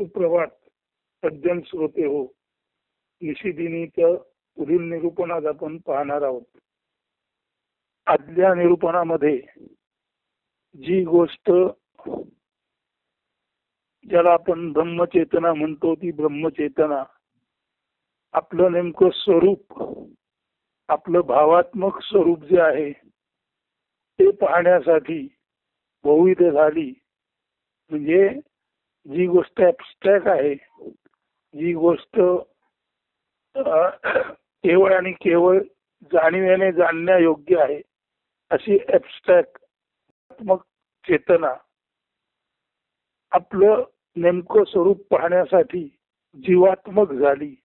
सुप्रभात सज्जन श्रोते हो. निशिदिनीच्या पुढील निरूपणात आपण पाहणार आहोत. आदल्या निरूपणामध्ये जी गोष्ट ज्याला आपण ब्रह्मचेतना म्हणतो ती ब्रह्मचेतना आपलं नेमकं स्वरूप, आपलं भावात्मक स्वरूप जे आहे ते पाहण्यासाठी बहुविध झाली. म्हणजे जी गोष्ट ऍबस्ट्रॅक्ट आहे, जी गोष्ट केवळ आणि केवळ जाणीवेने जाणण्यायोग्य आहे, अशी ऍबस्ट्रॅक्ट चेतना आपलं नेमकं स्वरूप पाहण्यासाठी जीवात्मक झाली.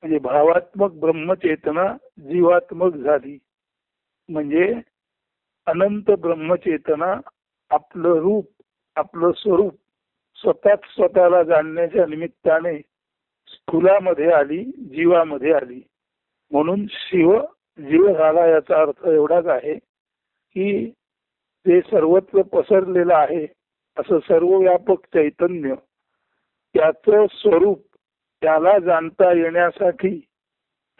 म्हणजे भावात्मक ब्रह्मचेतना जीवात्मक झाली. म्हणजे अनंत ब्रह्मचेतना आपलं रूप, आपलं स्वरूप स्वतःला जाणण्याच्या निमित्ताने स्थूलामध्ये आली, जीवामध्ये आली. म्हणून जीव झाला याचा अर्थ एवढाच आहे की ते सर्वत्र पसरलेलं आहे असं सर्वव्यापक चैतन्य, त्याचं स्वरूप त्याला जाणता येण्यासाठी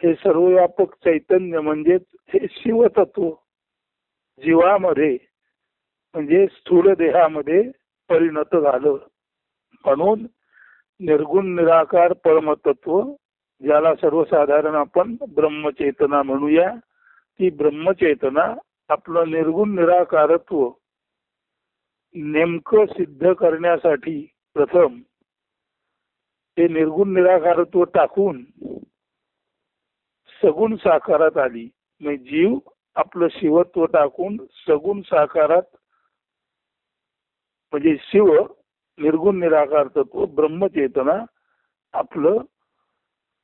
हे सर्वव्यापक चैतन्य म्हणजेच हे शिवतत्व जीवामध्ये म्हणजे स्थूल देहामध्ये परिणत झालं. म्हणून निर्गुण निराकार परमतत्व, ज्याला सर्वसाधारण आपण ब्रह्मचेतना म्हणूया, ती ब्रह्मचेतना आपलं निर्गुण निराकारत्व नेमकं सिद्ध करण्यासाठी प्रथम ते निर्गुण निराकारत्व टाकून सगुण साकारात आली. म्हणजे जीव आपलं शिवत्व टाकून सगुण साकारात, म्हणजे शिव निर्गुण निराकार तत्व ब्रह्मचेतना आपलं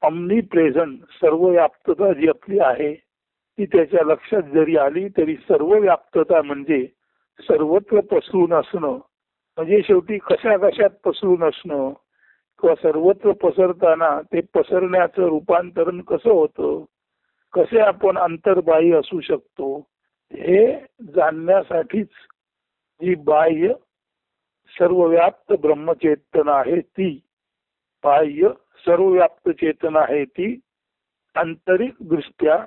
ऑमनी प्रेझेंट सर्वव्याप्तता जी आपली आहे ती त्याच्या लक्षात जरी आली तरी सर्वव्याप्तता म्हणजे सर्वत्र पसरून असणं. म्हणजे शेवटी कशात पसरून असणं किंवा सर्वत्र पसरताना ते पसरण्याचं रूपांतरण कसं होतं, कसे आपण अंतर्बाह्य असू शकतो, हे जाणण्यासाठीच जी बाह्य सर्वव्याप्त ब्रह्मचेतना आहे ती, बाह्य सर्वव्याप्त चेतना आहे ती आंतरिक दृष्ट्या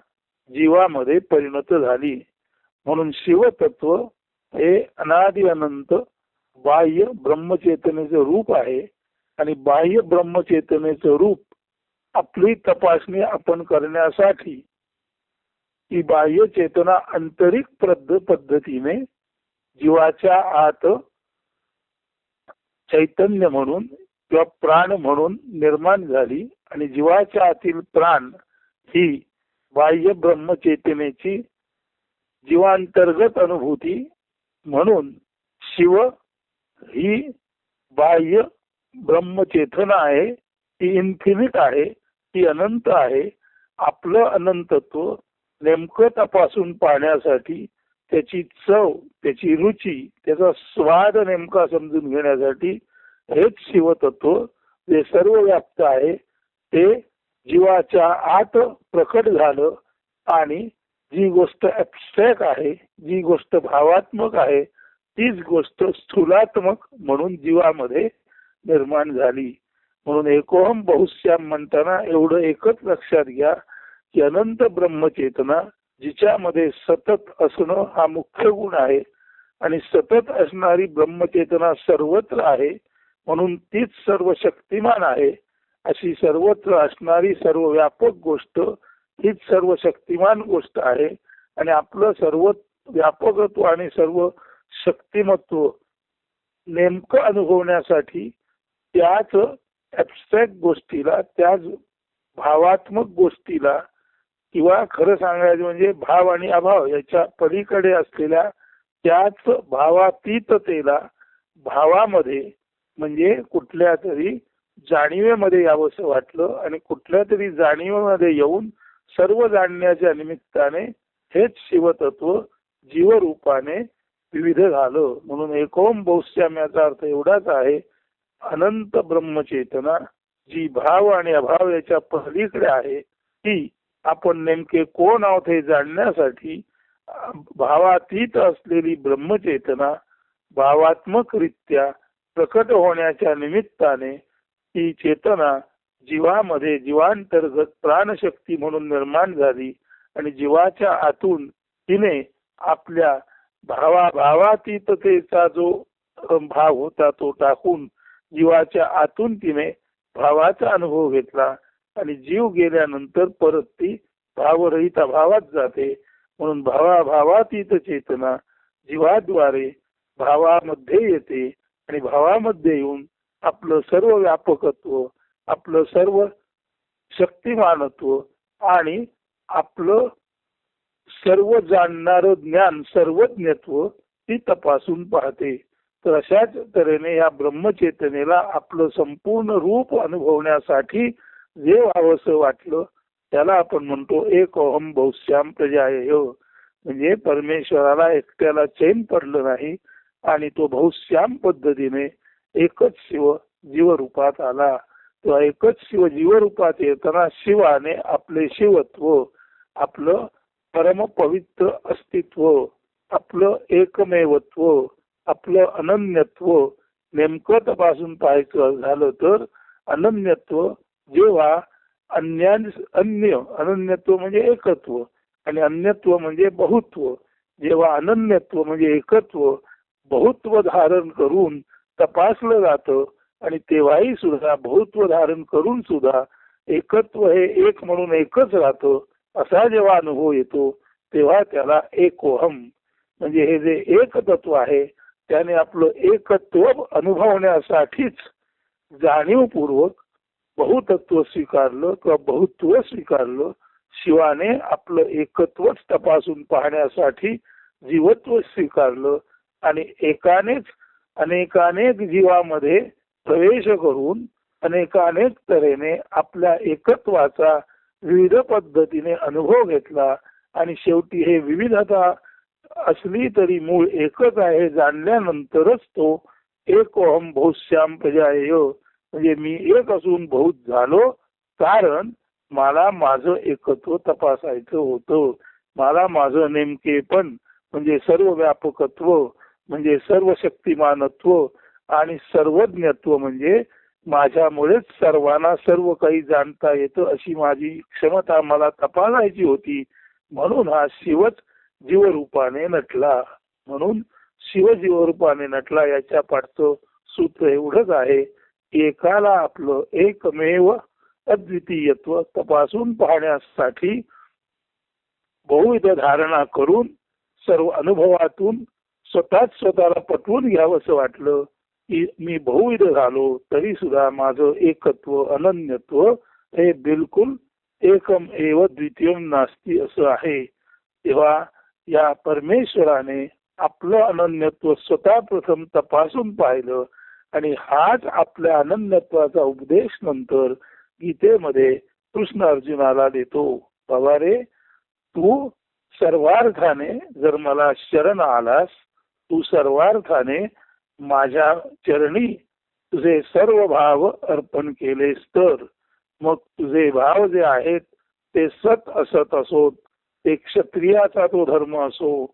जीवामध्ये परिणत झाली. म्हणून शिवतत्व हे अनादि अनंत बाह्य ब्रह्मचेतनेचं रूप आहे. आणि बाह्य ब्रह्मचेतनेचं रूप आपली तपासणी आपण करण्यासाठी ही बाह्य चेतना आंतरिक पद्धतीने जीवाच्या आत चैतन्य म्हणून किंवा प्राण म्हणून निर्माण झाली. आणि जीवाच्या आतील प्राण ही बाह्य ब्रह्मचेतनेची जीवांतर्गत अनुभूती म्हणून शिव ही बाह्य ब्रह्मचेतना आहे, ती इन्फिनिट आहे, ती अनंत आहे. आपलं अनंतत्व नेमकं तपासून पाहण्यासाठी, त्याची चव, त्याची रुची, त्याचा स्वाद नेमका समजून घेण्यासाठी हेच शिवतत्व जे सर्वव्याप्त आहे ते जीवाच्या आत प्रकट झालं. आणि जी गोष्ट ऍबस्ट्रॅक्ट आहे, जी गोष्ट भावात्मक आहे, तीच गोष्ट स्थूलात्मक म्हणून जीवामध्ये निर्माण झाली. म्हणून एकोहम बहुश्याम म्हणताना एवढं एकच लक्षात घ्या की अनंत ब्रह्मचेतना जिच्यामध्ये सतत असणं हा मुख्य गुण आहे आणि सतत असणारी ब्रह्मचेतना सर्वत्र आहे. म्हणून तीच सर्व शक्तिमान आहे. अशी सर्वत्र असणारी सर्व व्यापक गोष्ट हीच सर्व शक्तिमान गोष्ट आहे. आणि आपलं सर्व व्यापकत्व आणि सर्व शक्तिमत्व नेमकं अनुभवण्यासाठी त्याच ऍबस्ट्रॅक्ट गोष्टीला, त्याच भावात्मक गोष्टीला, किंवा खरं सांगायचं म्हणजे भाव आणि अभाव याच्या पलीकडे असलेल्या त्याच भावातीततेला भावामध्ये म्हणजे कुठल्या तरी जाणीवेमध्ये यावंसं वाटलं आणि कुठल्या तरी जाणीवेमध्ये येऊन सर्व जाणण्याच्या निमित्ताने हेच शिवतत्व जीवरूपाने विविध झालं. म्हणून एकोम बहुश्याम याचा अर्थ एवढाच आहे, अनंत ब्रह्मचेतना जी भाव आणि अभाव याच्या पलीकडे आहे ती आपण नेमके कोण आहोत हे जाणण्यासाठी भावातीत असलेली ब्रह्मचेतना भावात्मक रित्या प्रकट होण्याच्या निमित्ताने ही चेतना जीवामध्ये जीवांतर्गत प्राणशक्ती म्हणून निर्माण झाली आणि जीवाच्या आतून तिने आपल्या भावातीततेचा जो भाव होता तो टाकून जीवाच्या आतून तिने भावाचा अनुभव घेतला आणि जीव गेल्यानंतर परत ती भावरहित भावात जाते. म्हणून भावातीत चेतना जीवाद्वारे भावामध्ये येते आणि भावामध्ये येऊन आपलं सर्व व्यापकत्व, आपलं सर्व शक्तिमानत्व आणि आपलं सर्व जाणणारं ज्ञान, सर्वज्ञत्व ती तपासून पाहते. तर अशाच तऱ्हेने या ब्रह्मचेतनेला आपलं संपूर्ण रूप अनुभवण्यासाठी जे व्हावंसं वाटलं त्याला आपण म्हणतो एक अहम बहुश्याम प्रजाय. म्हणजे परमेश्वराला एकट्याला चैन पडलं नाही आणि तो बहुश्याम पद्धतीने एकच शिव जीवरूपात आला. तो एकच शिव जीवरूपात येताना शिवाने आपले शिवत्व, आपलं परम पवित्र अस्तित्व, आपलं एकमेवत्व, आपलं अनन्यत्व नेमकं तपासून पाहायचं झालं तर अनन्यत्व जेव्हा अनन्यत्व म्हणजे एकत्व आणि अन्यत्व म्हणजे बहुत्व. जेव्हा अनन्यत्व म्हणजे एकत्व बहुत्व धारण करून तपासलं जातं आणि तेव्हाही सुद्धा बहुत्व धारण करून सुद्धा एकत्व हे एक म्हणून एकच राहतं असा जेव्हा अनुभव येतो तेव्हा त्याला एकोहम म्हणजे हे जे एक तत्व आहे त्याने आपलं एकत्व अनुभवण्यासाठीच जाणीवपूर्वक बहुतत्व स्वीकारलं किंवा बहुत्व स्वीकारलं. शिवाने आपलं एकत्वच तपासून पाहण्यासाठी जीवत्व स्वीकारलं आणि एकानेच अनेकानेक जीवामध्ये प्रवेश करून अनेकानेक तऱ्हेने आपल्या एकत्वाचा विविध पद्धतीने अनुभव घेतला आणि शेवटी हे विविधता असली तरी मूळ एकच आहे जाणल्यानंतरच तो एकोहम बहुश्याम प्रजाय म्हणजे मी एक असून बहुत झालो. कारण मला माझं एकत्व तपासायचं होतं. मला माझं नेमकेपण म्हणजे सर्व व्यापकत्व म्हणजे सर्व शक्तिमानत्व आणि सर्वज्ञत्व म्हणजे माझ्यामुळेच सर्वांना सर्व काही जाणता येतं अशी माझी क्षमता मला तपासायची होती. म्हणून हा शिवच जीवरूपाने नटला. म्हणून शिव जीवरूपाने नटला याच्या पाठचं सूत्र एवढंच आहे की एकाला आपलं एकमेव अद्वितीयत्व तपासून पाहण्यासाठी बहुविध धारणा करून सर्व अनुभवातून स्वतःला पटवून घ्यावं असं वाटलं की मी बहुविध झालो तरी सुद्धा माझं एकत्व अनन्यत्व हे बिलकुल एकम एव द्वितीयम नास्ती असं आहे. तेव्हा या परमेश्वराने आपलं अनन्यत्व स्वतः प्रथम तपासून पाहिलं आणि हाच आपल्या अनन्यत्वाचा उपदेश नंतर गीतेमध्ये कृष्ण अर्जुनाला देतो. बाबा रे, तू सर्वार्थाने जर मला शरण आलास, तू सर्वार्थाने माझ्या चरणी तुझे सर्व भाव अर्पण केलेस तर मग तुझे भाव जे आहेत ते सत असत असोत, ते क्षत्रियाचा तो धर्म असो,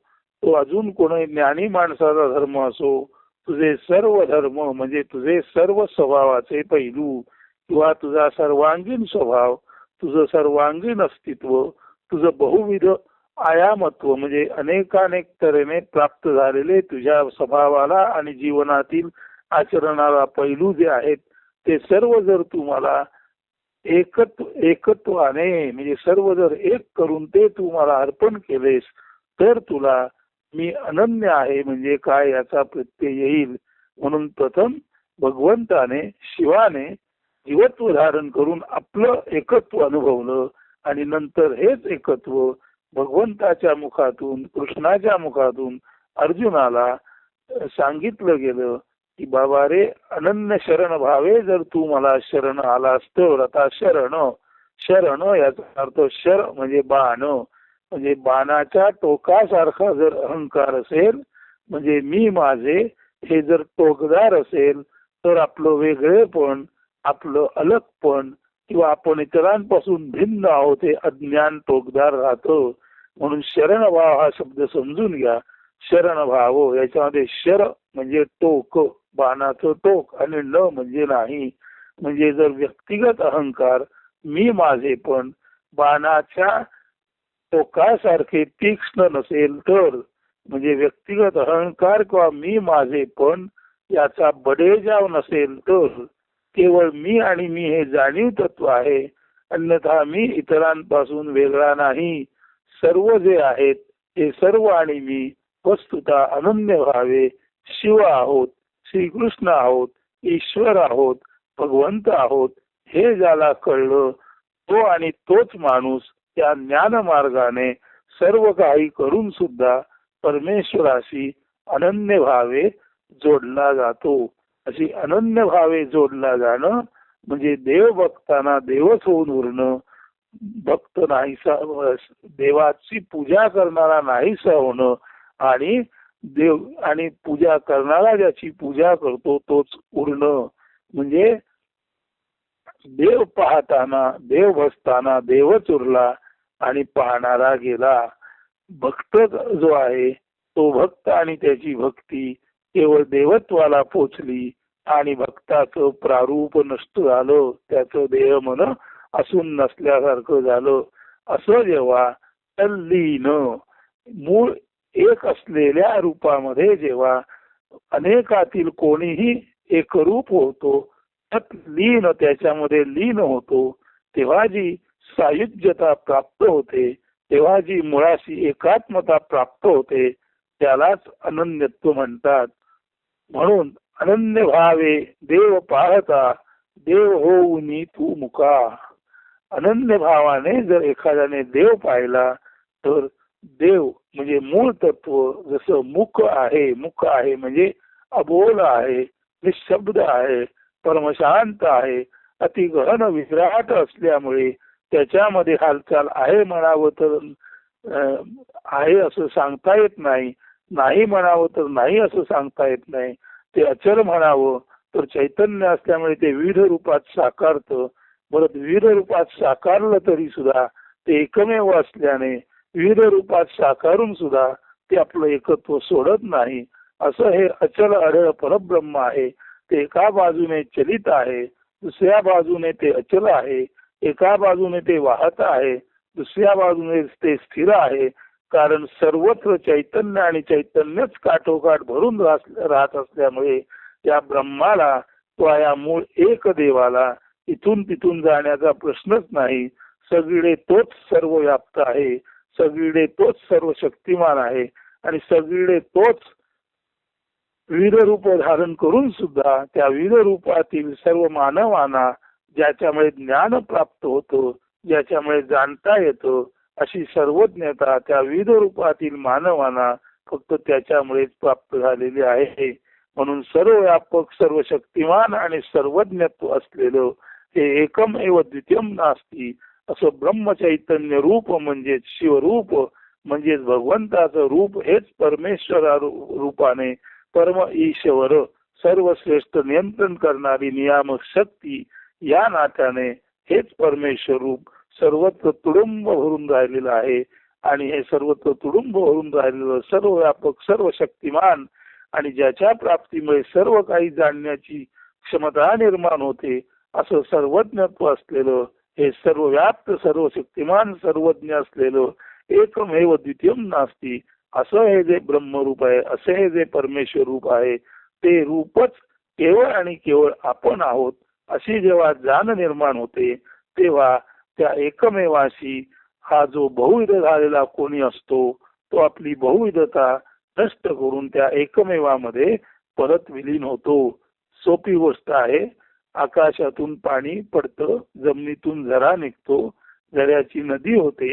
तो अजून कोणी ज्ञानी माणसाचा धर्म असो, तुझे सर्व धर्म म्हणजे तुझे सर्व स्वभावाचे पैलू किंवा तुझा सर्वांगीण स्वभाव, तुझं सर्वांगीण अस्तित्व, तुझं बहुविध आयामत्व म्हणजे अनेकानेक तऱ्हेने प्राप्त झालेले तुझ्या स्वभावाला आणि जीवनातील आचरणाला पैलू जे आहेत ते सर्व जर तू मला एकत्वाने म्हणजे सर्व जर एक करून ते तू मला अर्पण केलेस तर तुला मी अनन्य आहे म्हणजे काय याचा प्रत्यय येईल. म्हणून प्रथम भगवंताने शिवाने जीवत्व धारण करून आपलं एकत्व अनुभवलं आणि नंतर हेच एकत्व भगवंताच्या मुखातून कृष्णाच्या मुखातून अर्जुनाला सांगितलं गेलं की बाबा रे, अनन्य शरण भावे जर तू मला शरण आलास तर आता शरण याचा अर्थ शर म्हणजे बाण म्हणजे बाणाच्या टोकासारखा जर अहंकार असेल म्हणजे मी माझे हे जर टोकदार असेल तर आपलं वेगळेपण, आपलं अलगपण किंवा आपण इतरांपासून भिन्न आहोत हे अज्ञान टोकदार राहतं. म्हणून शरणभाव हा शब्द समजून घ्या. शरणभाव याच्यामध्ये शर म्हणजे टोक, बाणाचं टोक आणि न म्हणजे नाही. म्हणजे जर व्यक्तिगत अहंकार मी माझेपण बाणाच्या टोकासारखे तीक्ष्ण नसेल तर, म्हणजे व्यक्तिगत अहंकार किंवा मी माझेपण याचा बडेजाव नसेल तर, केवळ मी आणि मी हे जाणीव तत्व आहे, अन्यथा मी इतरांपासून वेगळा नाही, सर्व जे आहेत हे सर्व आणि मी वस्तुतः अनन्य व्हावे, शिव आहोत, श्रीकृष्ण आहोत, ईश्वर आहोत, भगवंत आहोत, हे ज्याला कळलं तो आणि तोच माणूस त्या ज्ञान मार्गाने सर्व काही करून सुद्धा परमेश्वराशी अनन्य भावे जोडला जातो. अशी अनन्य भावे जोडला जाणं म्हणजे देव भक्तांना देवच होऊन उरणं, भक्त नाहीसा, देवाची पूजा करणारा नाहीसा होणं आणि देव आणि पूजा करणारा ज्याची पूजा करतो तोच उरणं. म्हणजे देव पाहताना देव भसताना देवच उरला आणि पाहणारा गेला. भक्त जो आहे तो भक्त आणि त्याची भक्ती केवळ देवत्वाला पोचली आणि भक्ताचं प्रारूप नष्ट झालं, त्याचं देह मन असून नसल्यासारखं झालं. असं जेव्हा तल्लीन मूळ एक असलेल्या रूपामध्ये जेव्हा अनेकातील कोणीही एकरूप होतो, लीन त्याच्यामध्ये लीन होतो, तेव्हा जी सायुज्यता प्राप्त होते, तेव्हा जी मुळाशी एकात्मता प्राप्त होते, त्यालाच अनन्यत्व म्हणतात. म्हणून अनन्य भावे देव पाहता देव होऊनी तू मुका. अनन्य भावाने जर एखाद्याने देव पाहिला तर देव म्हणजे मूळ तत्व जसं मुख आहे म्हणजे अबोल आहे, निशब्द आहे, परमशांत आहे, अति गहन विराट असल्यामुळे त्याच्यामध्ये हालचाल आहे म्हणावं तर आहे असं सांगता येत नाही, नाही म्हणावं तर नाही असं सांगता येत नाही. ते अचल म्हणावं तर चैतन्य असल्यामुळे ते विविध रूपात साकारतं. परत विविध रूपात साकारलं तरी सुद्धा ते एकमेव असल्याने विविध रूपात साकारून सुद्धा ते आपलं एकत्व सोडत नाही. असं हे अचल अढळ परब्रह्म आहे. ते एका बाजूने चलित आहे, दुसऱ्या बाजूने ते अचल आहे, एका बाजूने ते वाहत आहे, दुसऱ्या बाजूने ते स्थिर आहे. कारण सर्वत्र चैतन्य आणि चैतन्यच काठोकाठ भरून राहत असल्यामुळे या ब्रह्माला किंवा या मूळ एक देवाला इथून तिथून जाण्याचा प्रश्नच नाही. सगळीकडे तोच सर्व व्याप्त आहे, सगळीकडे तोच सर्व शक्तिमान आहे आणि सगळीकडे तोच विविध रूप धारण करून सुद्धा त्या विविध रूपातील सर्व मानवांना ज्याच्यामुळे ज्ञान प्राप्त होतं, ज्याच्यामुळे जाणता येतं, अशी सर्वज्ञता त्या विविध रूपातील मानवांना फक्त त्याच्यामुळेच प्राप्त झालेली आहे. म्हणून सर्व व्यापक, सर्व शक्तिमान आणि सर्वज्ञत्व असलेलं हे एकमेव द्वितीयम नास्ती असं ब्रह्मचैतन्य रूप म्हणजेच शिवरूप म्हणजेच भगवंताचं रूप हेच परमेश्वरा रूपाने परम ईश्वर सर्वश्रेष्ठ नियंत्रण करणारी नियामक शक्ती या नात्याने हेच परमेश्वर रूप सर्वत्र तुडुंब भरून राहिलेलं आहे. आणि हे सर्वत्र तुडुंब भरून राहिलेलं सर्व व्यापक, सर्व शक्तिमान आणि ज्याच्या प्राप्तीमुळे सर्व काही जाणण्याची क्षमता निर्माण होते असं सर्वज्ञत्व असलेलं हे सर्व व्याप्त, सर्व शक्तिमान, सर्वज्ञ असलेलं एकमेव द्वितीयम नास्ती असं हे जे ब्रह्मरूप आहे, असे हे जे परमेश्वर रूप आहे, ते रूपच केवळ आणि केवळ आपण आहोत अशी जेव्हा जाण निर्माण होते तेव्हा त्या एकमेवाशी हा जो बहुविध झालेला कोणी असतो तो आपली बहुविधता नष्ट करून त्या एकमेवामध्ये परत विलीन होतो. सोपी गोष्ट आहे. आकाशातून पाणी पडतं, जमिनीतून झरा निघतो, झऱ्याची नदी होते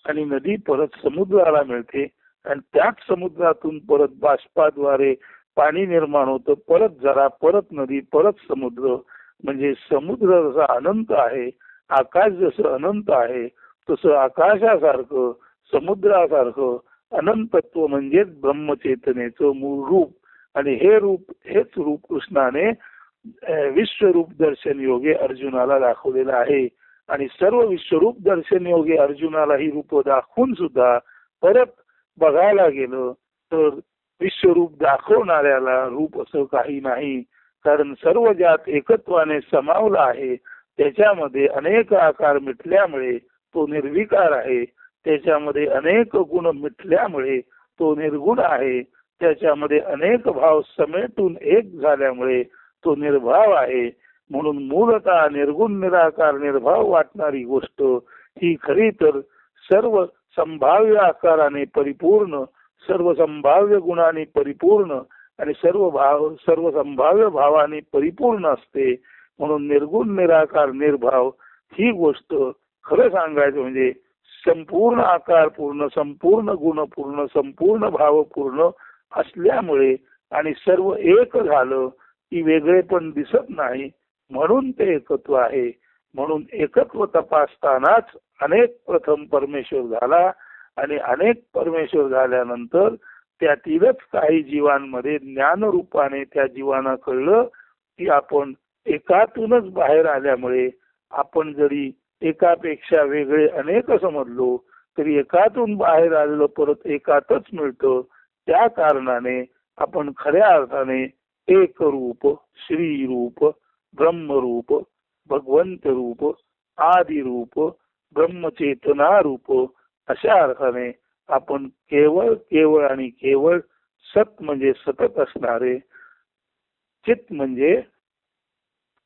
आणि नदी परत समुद्राला मिळते आणि त्याच समुद्रातून परत बाष्पाद्वारे पाणी निर्माण होतं, परत झरा, परत नदी, परत समुद्र. म्हणजे समुद्र जसा अनंत आहे, आकाश जसं अनंत आहे, तसं आकाशासारखं, समुद्रासारखं अनंतत्व म्हणजेच ब्रह्मचेतनेचं मूळ रूप. आणि हेच रूप कृष्णाने विश्वरूप दर्शन योगे अर्जुनाला दाखवलेलं आहे. आणि सर्व विश्वरूप दर्शन योगे अर्जुनाला ही रूप दाखवून सुद्धा परत बघायला गेलं तर विश्वरूप दाखवणाऱ्याला रूप असं काही नाही. कारण सर्व ज्यात एकत्वाने समावला आहे त्याच्यामध्ये अनेक आकार मिटल्यामुळे तो निर्विकार आहे. त्याच्यामध्ये अनेक गुण मिटल्यामुळे तो निर्गुण आहे. त्याच्यामध्ये अनेक भाव समेटून एक झाल्यामुळे तो निर्भाव आहे. म्हणून मूलतः निर्गुण निराकार निर्भाव वाटणारी गोष्ट ही खरी तर सर्व संभाव्य आकाराने परिपूर्ण, सर्व संभाव्य गुणाने परिपूर्ण आणि सर्व संभाव्य भावाने परिपूर्ण असते. म्हणून निर्गुण निराकार निर्भाव ही गोष्ट खरं सांगायचं म्हणजे संपूर्ण आकार पूर्ण, संपूर्ण गुण पूर्ण, संपूर्ण भाव पूर्ण असल्यामुळे आणि सर्व एक झालं की वेगळे पण दिसत नाही, म्हणून ते एकत्व आहे. म्हणून एकत्व तपासतानाच अनेक प्रथम परमेश्वर झाला आणि अनेक परमेश्वर झाल्यानंतर त्यातीलच काही जीवांमध्ये ज्ञानरूपाने त्या जीवांना कळलं की आपण एकातूनच बाहेर आल्यामुळे आपण जरी एकापेक्षा वेगळे अनेक समजलो तरी एकातून बाहेर आलेलं परत एकातच मिळतं. त्या कारणाने आपण खऱ्या अर्थाने एक रूप, श्री रूप, ब्रह्मरूप, भगवंत रूप, आदि रूप, ब्रह्मचेतना रूप अशा अर्थाने आपण केवळ केवळ आणि केवळ सत म्हणजे सतत असणारे, चित म्हणजे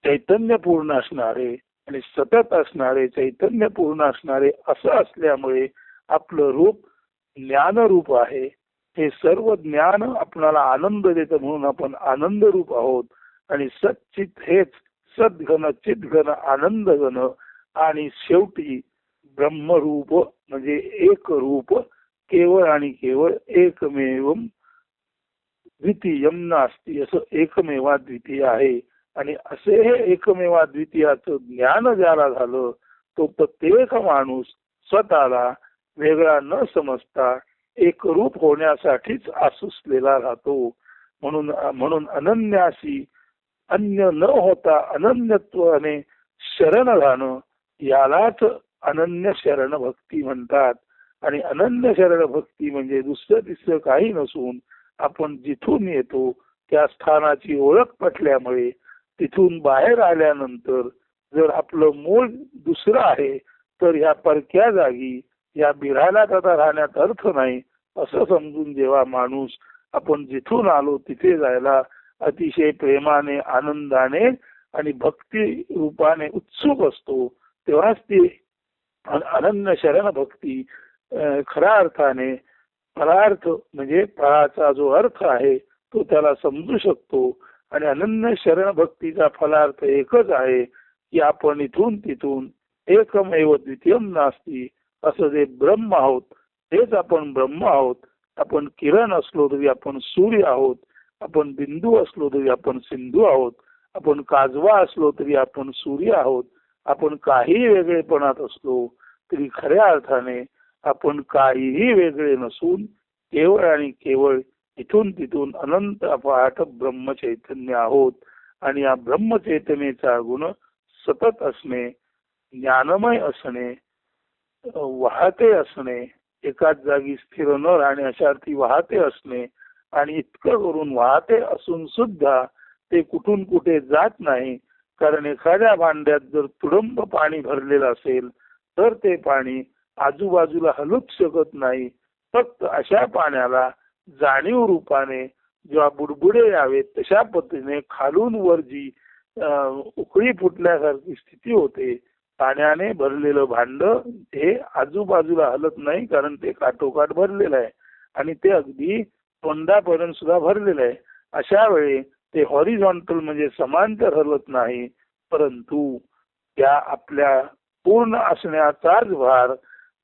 चैतन्यपूर्ण असणारे आणि सतत असणारे, चैतन्यपूर्ण असणारे असं असल्यामुळे आपलं रूप ज्ञानरूप आहे. हे सर्व ज्ञान आपणाला आनंद देतं म्हणून आपण आनंद रूप आहोत. आणि सच्चित हेच सद्घन चितघन आनंद घन आणि शेवटी ब्रह्मरूप म्हणजे एक रूप, केवळ आणि केवळ एकमेव द्वितीयम नास्ति, असं एकमेवा द्वितीय आहे. आणि असे हे एकमेवा द्वितीयाचं ज्ञान ज्याला झालं तो प्रत्येक माणूस स्वतःला वेगळा न समजता एकरूप होण्यासाठीच आसुसलेला राहतो. म्हणून अनन्यासी अन्य न होता अनन्यत्वाने शरण जाणं यालाच अनन्य शरण भक्ती म्हणतात. आणि अनन्य शरण भक्ती म्हणजे दुसरं तिसरं काही नसून आपण जिथून येतो त्या स्थानाची ओळख पटल्यामुळे तिथून बाहेर आल्यानंतर जर आपलं मूळ दुसरं आहे तर ह्या परक्या जागी या बिराला आता राहण्यात अर्थ नाही असं समजून जेव्हा माणूस आपण जिथून आलो तिथे जायला अतिशय प्रेमाने, आनंदाने आणि भक्ती रूपाने उत्सुक असतो तेव्हाच ती अनन्य शरण भक्ती खऱ्या अर्थाने फलार्थ म्हणजे फळाचा जो अर्थ आहे तो त्याला समजू शकतो. आणि अनन्य शरण भक्तीचा फलार्थ एकच आहे की आपण इथून तिथून एकमेव द्वितीयम नास्ति असं जे ब्रह्म आहोत तेच आपण ब्रह्म आहोत. आपण किरण असलो तरी आपण सूर्य आहोत, आपण बिंदू असलो तरी आपण सिंधू आहोत, आपण काजवा असलो तरी आपण सूर्य आहोत, आपण काही वेगळेपणात असलो तरी खऱ्या अर्थाने आपण काहीही वेगळे नसून केवळ आणि केवळ इथून तिथून अनंत अफाट ब्रह्मचैतन्य आहोत. आणि या ब्रह्मचैतन्याचा गुण सतत असणे, ज्ञानमय असणे, वाहते असणे, एकाच जागी स्थिर न राहणे अशा अर्थी वाहते असणे. आणि इतकं करून वाहते असून सुद्धा ते कुठून कुठे जात नाही. कारण एखाद्या भांड्यात जर तुडंब पाणी भरलेलं असेल तर ते पाणी आजूबाजूला हलूच शकत नाही. फक्त अशा पाण्याला जाणीव रूपाने जेव्हा बुडबुडे यावेत तशा पद्धतीने खालून वर जी उकळी फुटल्यासारखी स्थिती होते. पाण्याने भरलेलं भांड हे आजूबाजूला हलत नाही कारण ते काठोकाठ भरलेलं आहे आणि ते अगदी तोंडापर्यंत सुद्धा भरलेलं आहे. अशा वेळी ते हॉरिझॉन्टल म्हणजे समांतर हलत नाही, परंतु त्या आपल्या पूर्ण असण्याचाच भार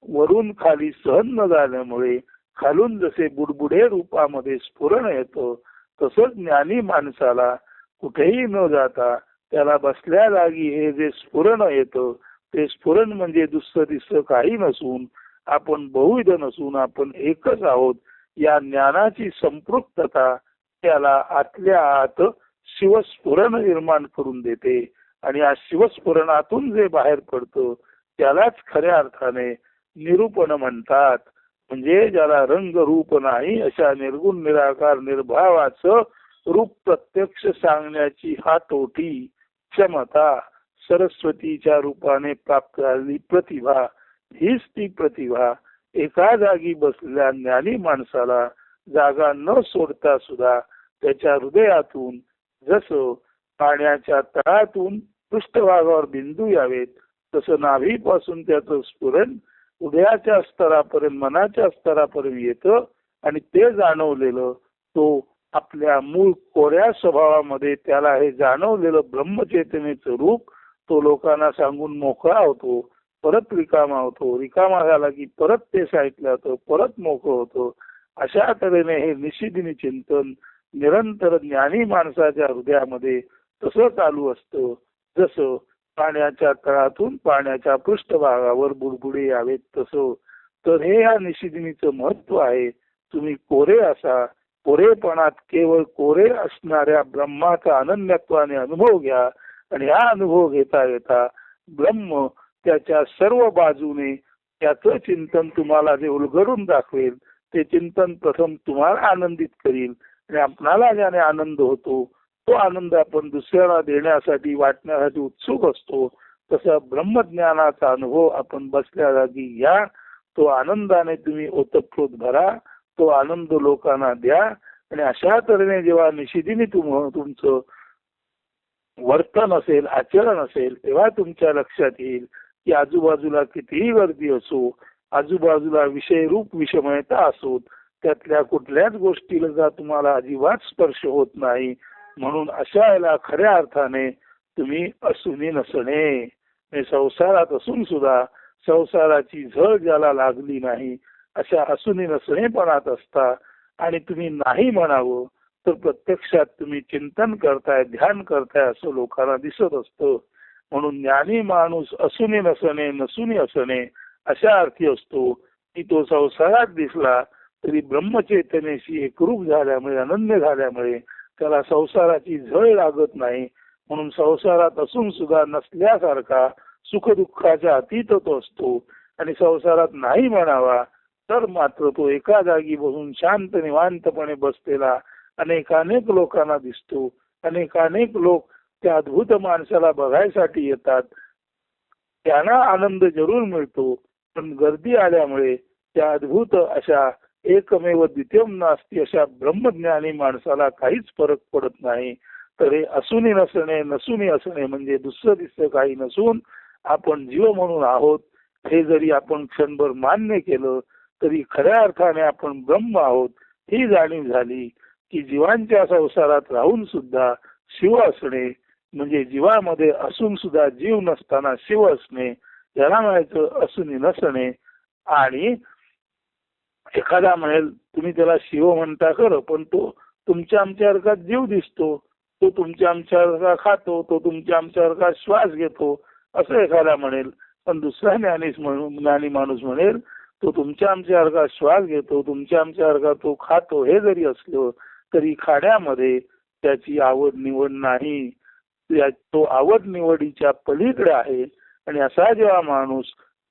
वरून खाली सहन न झाल्यामुळे खालून जसे बुडबुडे रूपामध्ये स्फुरण येतं तसंच ज्ञानी माणसाला कुठेही न जाता त्याला बसल्या जागी हे जे स्फुरण येतं ते स्फुरण म्हणजे दुसरं तिसरं काही नसून आपण बहुविध नसून आपण एकच आहोत. या ज्ञानाची संपृक्तता त्याला आतल्या आत शिवस्फुरण निर्माण करून देते. आणि या शिवस्फुरणातून जे बाहेर पडतं त्यालाच खऱ्या अर्थाने निरूपण म्हणतात. म्हणजे ज्याला रंग रूप नाही अशा निर्गुण निराकार निर्भावाचं रूप प्रत्यक्ष सांगण्याची हातोटी क्षमता सरस्वतीच्या रूपाने प्राप्त झालेली प्रतिभा, हीच ती प्रतिभा एका जागी बसलेल्या ज्ञानी माणसाला जागा न सोडता सुद्धा त्याच्या हृदयातून जसं पाण्याच्या तळातून पृष्ठभागावर बिंदू यावेत तसं नाभीपासून त्याचं स्फुरण हृदयाच्या स्तरापर्यंत मनाच्या स्तरापर्यंत येतं आणि ते जाणवलेलं तो आपल्या मूळ कोऱ्या स्वभावामध्ये त्याला हे जाणवलेलं ब्रह्मचेतनेचं रूप तो लोकांना सांगून मोकळा होतो, परत रिकामा होतो, रिकामा झाला की परत ते सांगितलं होतं, परत मोकळं होतं. अशा तऱ्हेने हे निशिदिनी चिंतन निरंतर ज्ञानी माणसाच्या हृदयामध्ये तसं चालू असतं जसं पाण्याच्या तळातून पाण्याच्या पृष्ठभागावर बुडबुडे यावेत तसं. तर हे या निशिदिनीचं महत्व आहे. तुम्ही कोरे असा, कोरेपणात केवळ कोरे असणाऱ्या ब्रह्माचा अनन्यत्वाने अनुभव घ्या आणि हा अनुभव घेता घेता ब्रह्म त्याच्या सर्व बाजूने त्याचं चिंतन तुम्हाला जे उलगडून दाखवेल ते चिंतन प्रथम तुम्हाला आनंदित करील आणि आपणाला ज्याने आनंद होतो तो आनंद आपण दुसऱ्याला देण्यासाठी वाटण्यासाठी उत्सुक असतो. तसा ब्रह्मज्ञानाचा अनुभव आपण बसल्या जागी घ्या, तो आनंदाने तुम्ही ओतप्रोत भरा, तो आनंद लोकांना द्या आणि अशा तऱ्हेने जेव्हा निशिदिनी तुमचं वर्तन असेल, आचरण असेल, तेव्हा तुमच्या लक्षात येईल की आजूबाजूला कितीही गर्दी असो, आजूबाजूला विषयरूप विषमयता असो, त्यातल्या कुठल्याच गोष्टीला तुम्हाला अजिबात स्पर्श होत नाही. म्हणून अशा याला खऱ्या अर्थाने तुम्ही असुनी नसणे, संसारात असून सुद्धा संसाराची झळ ज्याला लागली नाही अशा असुनी नसणेपणात असता आणि तुम्ही नाही म्हणावं तर प्रत्यक्षात तुम्ही चिंतन करताय, ध्यान करताय असं लोकांना दिसत असतं. म्हणून ज्ञानी माणूस असुनी नसणे नसुनी असणे अशा अर्थी असतो की तो संसारात दिसला तरी ब्रह्मचेतनेशी एकरूप झाल्यामुळे, अनन्य झाल्यामुळे त्याला संसाराची झळ लागत नाही. म्हणून संसारात असून सुद्धा नसल्यासारखा सुखदुःखाच्या अतीत तो असतो आणि संसारात नाही म्हणावा तर मात्र तो एका जागी बसून शांत निवांतपणे बसलेला अनेकानेक लोकांना दिसतो. अनेकानेक लोक त्या अद्भुत माणसाला बघायसाठी येतात, त्यांना आनंद जरूर मिळतो, पण गर्दी आल्यामुळे त्या अद्भुत अशा एकमेव द्वितीयम नास्ती अशा ब्रह्मज्ञानी माणसाला काहीच फरक पडत नाही. तर हे असुनी नसणे नसुनी असणे म्हणजे दुसरं दिसतं काही नसून आपण जीव म्हणून आहोत हे जरी आपण क्षणभर मान्य केलं तरी खऱ्या अर्थाने आपण ब्रह्म आहोत ही जाणीव झाली की जीवांच्या संसारात राहून सुद्धा शिव असणे म्हणजे जीवामध्ये असून सुद्धा जीव नसताना शिव असणे याला म्हणायचं असुनी नसणे. आणि एखादा म्हणेल तुम्ही त्याला शिव म्हणता खरं पण तो तुमच्या आमच्यासारखा जीव दिसतो, तो तुमच्या आमच्यासारखा खातो, तो तुमच्या आमच्यासारखा श्वास घेतो असं एखादा म्हणेल. पण दुसरा ज्ञानी माणूस म्हणेल तो तुमच्या आमच्यासारखा श्वास घेतो, तुमच्या आमच्यासारखा तो खातो हे जरी असलं तरी खाण्यामध्ये त्याची आवड निवड नाही, तो आवड निवडीच्या पलीकडे आहे. आणि असा जेव्हा माणूस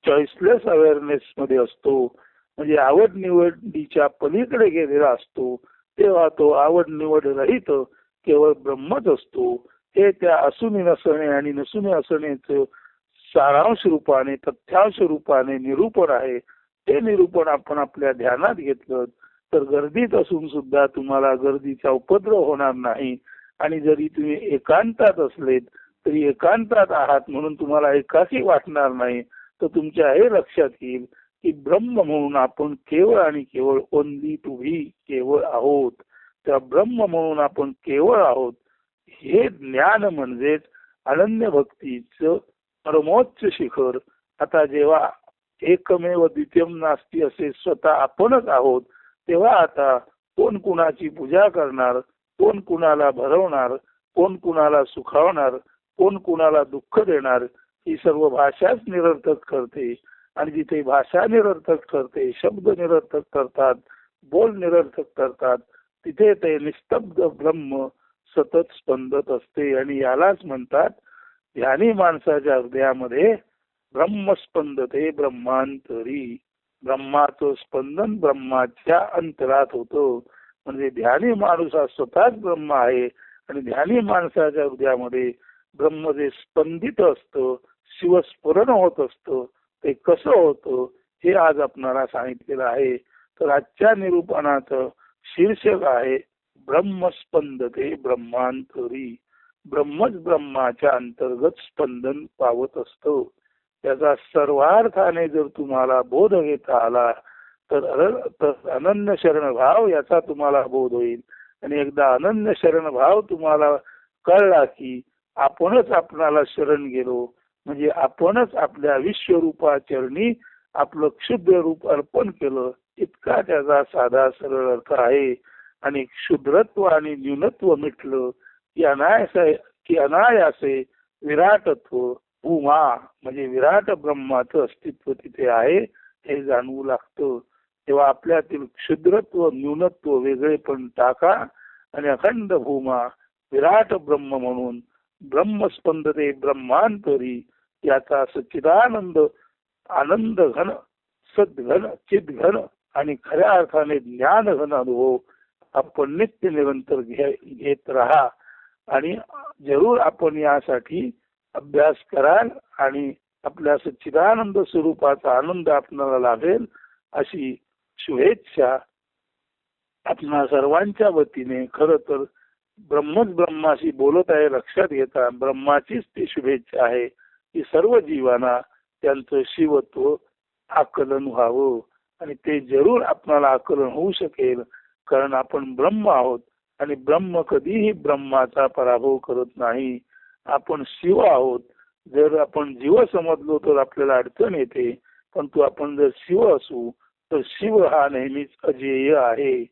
चॉईसलेस अवेअरनेस मध्ये असतो म्हणजे आवड निवडीच्या पलीकडे गेलेला असतो तेव्हा तो आवड निवड रहित केवळ ब्रह्मच असतो. हे त्या असुनी नसणे आणि नसुनी असण्याचं सारांश रूपाने तथ्यांश रूपाने निरूपण आहे. ते निरूपण आपण आपल्या ध्यानात घेतलं तर गर्दीत असून सुद्धा तुम्हाला गर्दीचा उपद्रव होणार नाही. आणि जरी तुम्ही एकांतात असलेत तरी एकांतात आहात म्हणून तुम्हाला एकाकी वाटणार नाही. तर तुमच्या हे लक्षात येईल की ब्रह्म म्हणून आपण केवळ आणि केवळ ओनली टू बी केवळ आहोत. त्या ब्रह्म म्हणून आपण केवळ आहोत हे ज्ञान म्हणजेच अनन्य भक्तीचं परमोच्च शिखर. आता जेव्हा एकमेव द्वितीयम नास्ती असे स्वतः आपणच आहोत तेव्हा आता कोण कुणाची पूजा करणार, कोण कुणाला भरवणार, कोण कुणाला सुखावणार, कोण कुणाला दुःख देणार ही सर्व भाषाच निरर्थक करते. आणि जिथे भाषा निरर्थक करते, शब्द निरर्थक करतात, बोल निरर्थक करतात तिथे ते निस्तब्ध ब्रह्म सतत स्पंदत असते. आणि यालाच म्हणतात ध्यानी माणसाच्या हृदयामध्ये ब्रह्मस्पंदते ब्रह्मांतरी. ब्रह्माचं स्पंदन ब्रह्माच्या अंतरात होतं. म्हणजे ध्यानी माणूस हा स्वतःच ब्रह्म आहे आणि ध्यानी माणसाच्या हृदयामध्ये ब्रह्म जे स्पंदित असतं, शिवस्फुरण होत असतं, ते कसं होतं हे आज आपणाला सांगितलेलं आहे. तर आजच्या निरूपणाचं शीर्षक आहे ब्रह्मस्पंदते ब्रह्मांतरी. ब्रह्मच ब्रह्माच्या अंतर्गत स्पंदन पावत असतो. त्याचा सर्वार्थाने जर तुम्हाला बोध घेता आला तर अनन्य शरण भाव याचा तुम्हाला बोध होईल. आणि एकदा अनन्य शरण भाव तुम्हाला कळला की आपणच आपणाला शरण गेलो, म्हणजे आपणच आपल्या विश्वरूपाचरणी आपलं क्षुद्र रूप अर्पण केलं, इतका त्याचा साधा सरळ अर्थ आहे. आणि क्षुद्रत्व आणि न्यूनत्व मिटलं की अनायासे विराटत्व उमा म्हणजे विराट ब्रह्माचं अस्तित्व तिथे आहे हे जाणवू लागतं. तेव्हा आपल्यातील क्षुद्रत्व न्यूनत्व वेगळे पण टाका आणि अखंड भूमा विराट ब्रह्म म्हणून ब्रह्मस्पंदते ब्रह्मांतरी याचा सच्चिदानंद आनंद घन सद्घन चिद्घन आणि खऱ्या अर्थाने ज्ञान घन अनुभव आपण नित्य निरंतर घेत राहा. आणि जरूर आपण यासाठी अभ्यास कराल आणि आपल्या सच्चिदानंद स्वरूपाचा आनंद आपल्याला लाभेल अशी शुभेच्छा आपणा सर्वांच्या वतीने. खर तर ब्रह्मच ब्रह्माशी बोलत आहे लक्षात घेता ब्रह्माचीच ती शुभेच्छा आहे की सर्व जीवांना त्यांचं शिवत्व आकलन व्हावं. आणि ते जरूर आपल्याला आकलन होऊ शकेल, कारण आपण ब्रह्म आहोत आणि ब्रह्म कधीही ब्रह्माचा पराभव करत नाही. आपण शिव आहोत. जर आपण जीव समजलो तर आपल्याला अडचण येते, परंतु आपण जर शिव असू तर शिव हा नेहमीच अजेय आहे.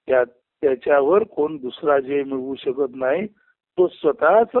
त्याच्यावर कोण दुसरा जय मिळवू शकत नाही. तो स्वतःच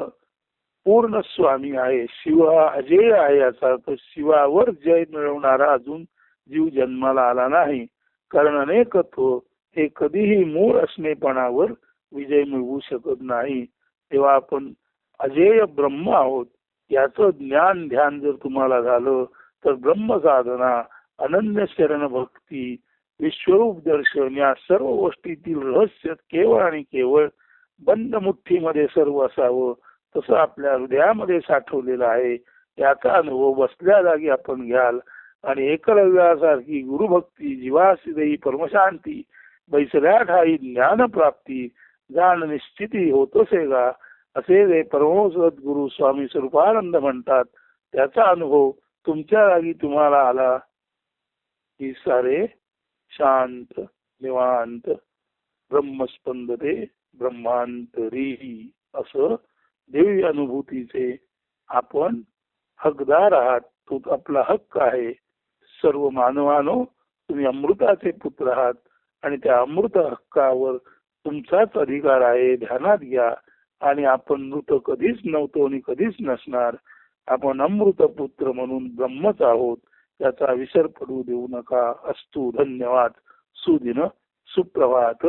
पूर्ण स्वामी आहे. शिव हा अजेय आहे याचा अर्थ शिवावर जय मिळवणारा अजून जीव जन्माला आला नाही. कारण अनेकत्व हे कधीही मूळ असणेपणावर विजय मिळवू शकत नाही. तेव्हा आपण अजेय ब्रह्म आहोत याचं ज्ञान ध्यान जर तुम्हाला झालं तर ब्रह्म साधना अनन्य शरण भक्ती विश्वरूप दर्शन या सर्व गोष्टीतील रहस्य केवळ आणि केवळ बंद मुठ्ठीमध्ये सर्व असावं तसं आपल्या हृदयामध्ये साठवलेलं आहे. याचा अनुभव बसल्या जागी आपण घ्याल आणि एकलव्यासारखी गुरुभक्ती जीवासी देई परमशांती बैसल्या ठाई ज्ञानप्राप्ती जाण निश्चिती होतोसे गा असे जे परमोसद गुरु स्वामी स्वरूपानंद म्हणतात. त्याचा अनुभव तुमच्या जागी तुम्हाला आला की सारे शांत निवांत ब्रह्मस्पंदते ब्रह्मांतरी असं दिव्य अनुभूतीचे आपण हकदार आहात. तो आपला हक्क आहे. सर्व मानवानो तुम्ही अमृताचे पुत्र आहात आणि त्या अमृत हक्कावर तुमचाच अधिकार आहे. ध्यानात घ्या. आणि आपण मृत कधीच नव्हतो आणि कधीच नसणार. आपण अमृत पुत्र म्हणून ब्रह्मच आहोत. त्याचा विसर पडू देऊ नका. अस्तु. धन्यवाद. सुदिन सुप्रभात.